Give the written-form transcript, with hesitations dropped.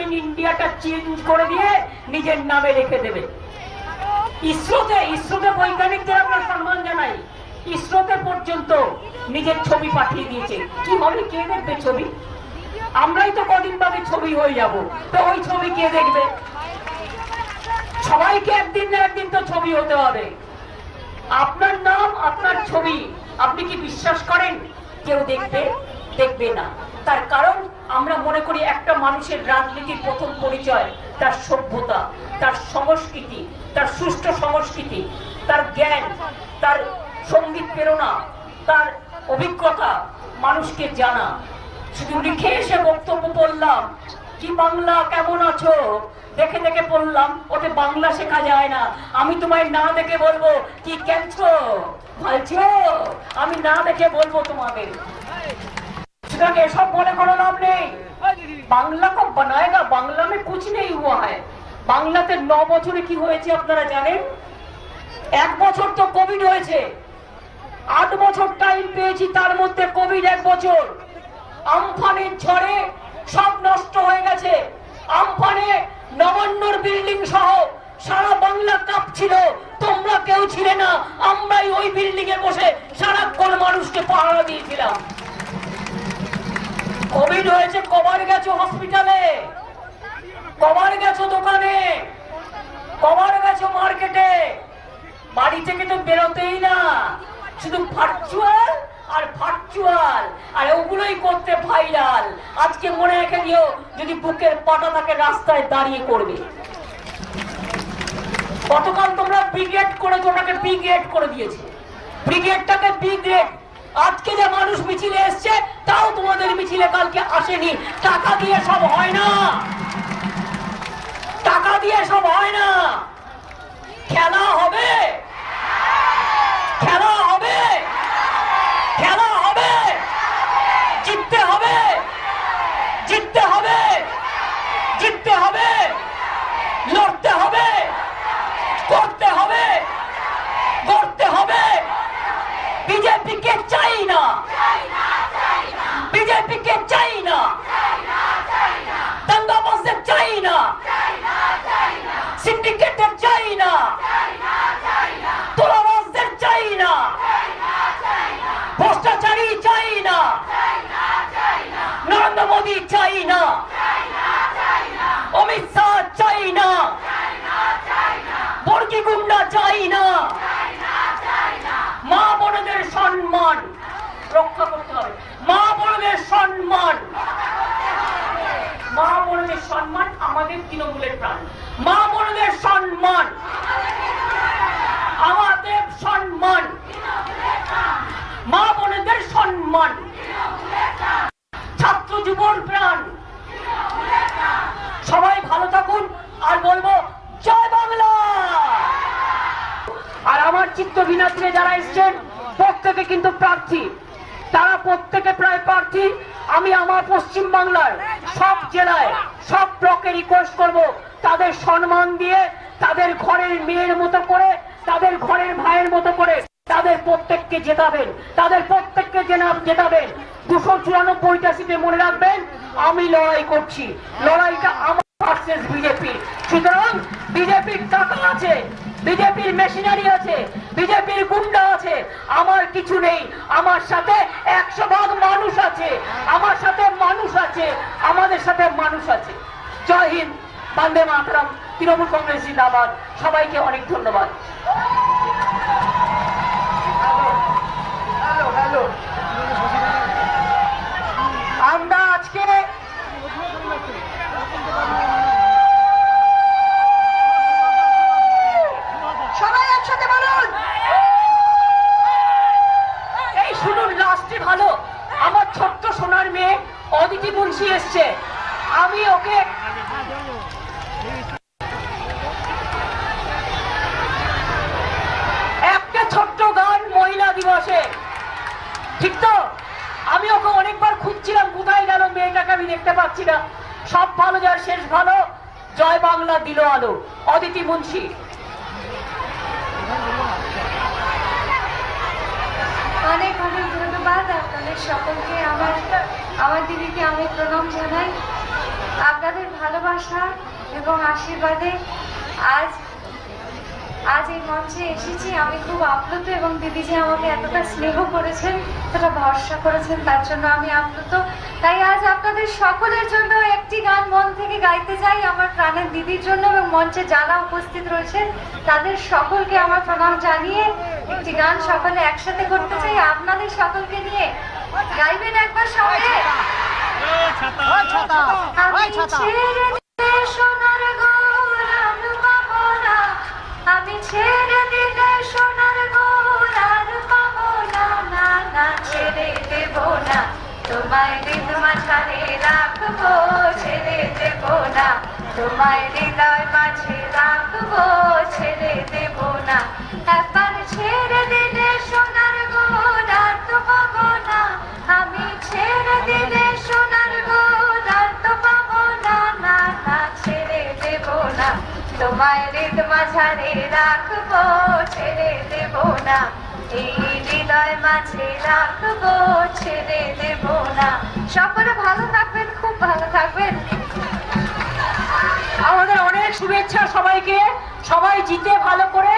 In ইন্ডিয়াটা change করে দিয়ে নিজের নামে রেখে দেবে। ইসরোতে বৈজ্ঞানিকদের আমরা সম্মান জানাই, ইসরোতে পর্যন্ত নিজের ছবি পাঠিয়ে দিয়েছে। কি হবে, কে দেখবে ছবি? আমরাই তো কদিন বাদে ছবি হয়ে যাব, তো ওই ছবি কে দেখবে? সবাইকে একদিন না একদিন তো ছবি হতে হবে। আপনার নাম, আপনার ছবি, আপনি কি বিশ্বাস করেন কেউ দেখবে না? তার কারণ আমরা মনে করি একটা মানুষের রাজনীতির প্রথম পরিচয় তার সভ্যতা, তার সংস্কৃতি, তার সুষ্ঠু সংস্কৃতি, তার জ্ঞান, তার সঙ্গীত প্রেরণা, তার অভিজ্ঞতা, মানুষকে জানা। শুধু লিখে এসে বক্তব্য বললাম, কি বাংলা কেমন আছো দেখে দেখে বললাম, ওতে বাংলা শেখা যায় না। আমি তোমায় না দেখে বলবো কি কেনছো ভালছো, আমি না দেখে বলবো তোমাকে। সুতরাং এসব বলে কোনো লাভ নেই। বাংলা को बनाएगा, বাংলা में कुछ नहीं हुआ है। বাংলাতে 9 বছরে কি হয়েছে আপনারা জানেন? 1 বছর তো কোভিড হয়েছে, 8 বছর টাইম পেয়েছি, তার মধ্যে কোভিড 1 বছর। আমফানের ঝড়ে সব নষ্ট হয়ে গেছে। আমফানে নবান্নর বিল্ডিং সহ সারা বাংলা কাঁপছিল, তোমরা কেউ ছিলে না, আমরাই ওই বিল্ডিং এ বসে সারাক্ষণ মানুষকে পাহারা দিয়েছিলাম। কোভিড হয়েছে, কবার গেছো হসপিটালে, কবার গেছো দোকানে, কবার গেছো মার্কেটে? বাড়ি থেকে তো বেরোতেই না, শুধু ভার্চুয়াল আর ভার্চুয়াল, আর ওগুলোই করতে ভাইরাল। আজকে মনে রেখে দিও, যদি বুকের পাটা থাকে রাস্তায় দাঁড়িয়ে করবে। গতকাল তোমরা ব্রিগেড করেছো, ওটাকে ব্রিগেড করে দিয়েছে, ব্রিগেডটাকে ব্রিগেড। আজকে যে মানুষ মিছিলে এসছে তাও তোমাদের মিছিলে কালকে আসেনি। টাকা দিয়ে সব হয় না, টাকা দিয়ে সব হয় না। খেলা হবে, খেলা হবে, খেলা হবে, জিততে হবে, জিততে হবে, জিততে হবে, লড়তে হবে, করতে হবে, করতে হবে। বিজেপিকে চাই না, বিজেপিকে চাই না, দাঙ্গাবাজদের চাই না, সিন্ডিকেটের চাই না, তোলাবাজদের চাই না, ভ্রষ্টাচারী চাই না, নরেন্দ্র মোদী চাই না, অমিত শাহ চাই না, বর্গী গুন্ডা চাই না। মা বোনদের সম্মান রক্ষা করতে হবে, মা বোনদের সম্মান, মা বোনদের সম্মান আমাদের তৃণমূলের প্রাণ। মা বোনদের সম্মান, আমাদের সম্মান, মা বোনদের সম্মান, ছাত্র যুবর প্রাণ। সবাই ভালো থাকুন, আর বলবো জয় বাংলা। আর আমার চিত্তবিনাত্রে যারা এসছেন প্রত্যেকে কিন্তু প্রার্থী, তারা প্রত্যেকে প্রায় প্রার্থী। আমি আমার পশ্চিম বাংলার সব জেলায় সব ব্লকে রিকোয়েস্ট করব, তাদের সম্মান দিয়ে, তাদের ঘরের মেয়ের মতো করে, তাদের ঘরের ভাইয়ের মতো করে তাদের প্রত্যেককে জেতাবেন, তাদের প্রত্যেককে জেতাবেন। 294টা সিটে মনে রাখবেন আমি লড়াই করছি, লড়াইটা আমার ভার্সেস বিজেপি। সুতরাং বিজেপির টাকা আছে, বিজেপির মেশিনারি আছে, বিজেপির গুন্ডা আছে, আমার কিছু নেই। আমার সাথে 100 মানুষ আছে, আমার সাথে মানুষ আছে, আমাদের সাথে মানুষ আছে। জয় হিন্দ, বন্দে মাতরম, তৃণমূল কংগ্রেস জিন্দাবাদ। সবাইকে অনেক ধন্যবাদ। আমরা আজকে সবাই একসাথে বলুন, এই শুনুন, লাস্টে ভালো, আমার ছোট্ট সোনার মেয়ে অদিতি মুন্সি এসছে, আমি ওকে একটা ছোট্ট গান মহিলা দিবসে, ঠিক তো? আমি ওকে অনেকবার খুঁজছিলাম, কোথায় গেল মেয়েটাকে, আমি দেখতে পাচ্ছি না। সব ভালো যার শেষ ভালো, জয় বাংলা দিল আলো। অদিতি মুন্সি। অনেক অনেক ধন্যবাদ আপনাদের সকলকে। আমার দিদিকে আমি প্রণাম জানাই। আপনাদের ভালোবাসা এবং আশীর্বাদে আজ আজ এই মঞ্চে এসেছি। আমি খুব আপ্লুত এবং দিদি যে আমাকে এতটা স্নেহ করেছেন, এতটা ভরসা করেছেন, তার জন্য আমি আপ্লুত। তাই আজ আপনাদের সকলের জন্য একটি গান মন থেকে গাইতে চাই, আমার প্রাণের দিদির জন্য এবং মঞ্চে যারা উপস্থিত রয়েছেন তাদের সকলকে আমার প্রণাম জানিয়ে একটি গান সকলে একসাথে করতে চাই আপনাদের সকলকে নিয়ে। গাইবেন একবার সঙ্গে? আমি ছেড়ে দিলে সোনার গোলাম পাবো না, আমি ছেড়ে দিলে সোনার গোলাম পাবো না, না না ছেড়ে দেব না, তোমায় হৃদ মাঝারে রাখবো, ছেড়ে দেব না, তোমায় হৃদয় মাঝে রাখবো, ছেড়ে দেব না। একবার ছেড়ে দিলে সোনার গোলাম পাবো না, আমি ছেড়ে দিলে সোনার গোলাম পাবো না, না না ছেড়ে দেব না, তোমায় হৃদ মাঝারে রাখবো, ছেড়ে দেব না, এই হৃদয় মাঝে রাখবো, ছেড়ে দেব না। সকলে ভালো থাকবেন, খুব ভালো থাকবেন। আমাদের অনেক শুভেচ্ছা সবাইকে। সবাই জিতে ভালো করে